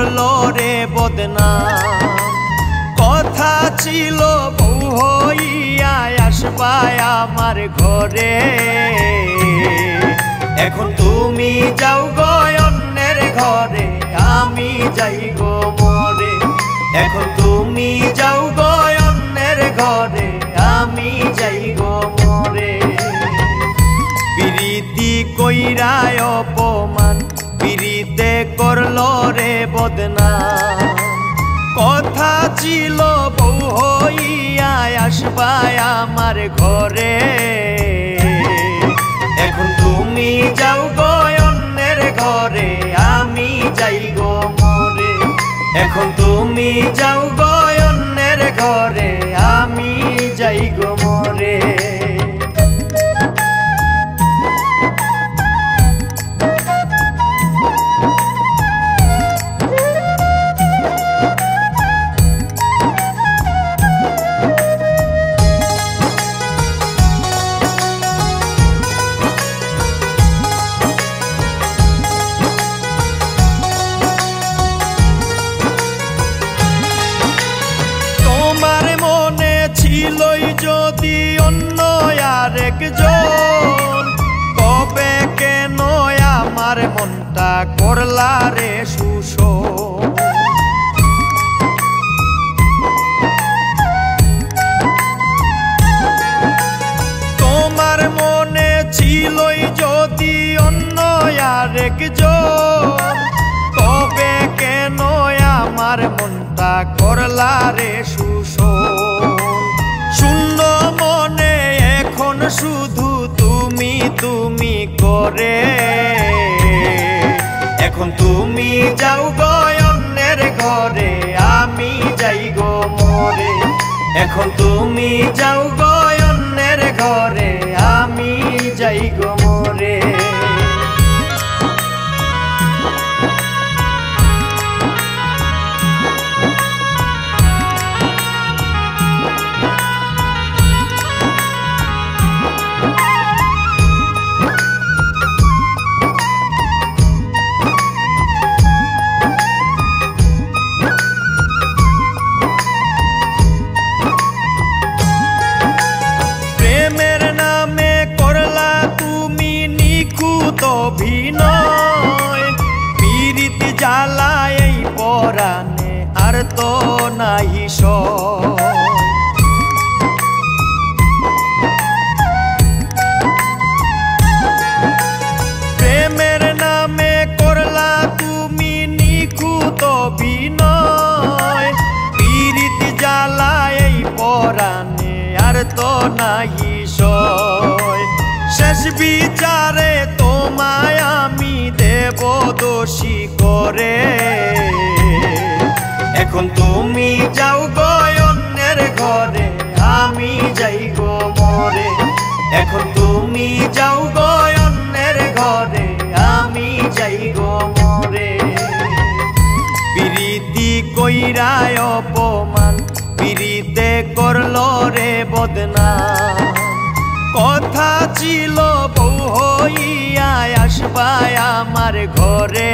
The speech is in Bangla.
করলো রে বদনাম। কথা ছিল বউ হইয়া আসবায় আমার ঘরে, এখন তুমি যাও গো অন্যের ঘরে, আমি যাই গো মরে। এখন তুমি যাও গো অন্যের ঘরে, আমি যাই গো মরে। পিরিতি কইরায় অপমান, পিরিতে করলো রে বদনাম। কথা ছিল বউ হইয়া আসবায় আমার ঘরে, এখন তুমি যাও গো অন্যের ঘরে, আমি যাই গো মরে। এখন তুমি যাও গো অন্যের ঘরে, আমি যাই গো মরে। ছিলই যদি অন্য আরেকজন, কবে কেন আমার মনটা করলা রে শোষণ। তোমার মনে ছিলই যদি অন্য আরেকজন, কবে কেন আমার মনটা করলা রে শোষণ। শূন্য মনে এখন শুধু তুমি তুমি করে, এখন তুমি যাও গো অন্যের ঘরে, আমি যাই গো মরে। এখন তুমি যাও গো অন্যের ঘরে, আমি যাই গো মরে। অভিনয় পিরিতি জ্বালায় এই পরাণে আর তো নাহি সয়। প্রেমের নামে করলা তুমি নিখুঁত অভিনয়, পিরিতি জ্বালায় এই পরাণে আর তো নাহি সয়। শেষ বিচারে তোমায় আমি দেব দোষী করে, এখন তুমি যাও গো অন্যের ঘরে, আমি যাই গো মরে। এখন তুমি যাও গো অন্যের ঘরে, আমি যাই গো মরে। পিরিতি কইরায় অপমান, পিরিতে করলো রে বদনাম। কথা ছিল বউ হইয়া আসবায় আমার ঘরে,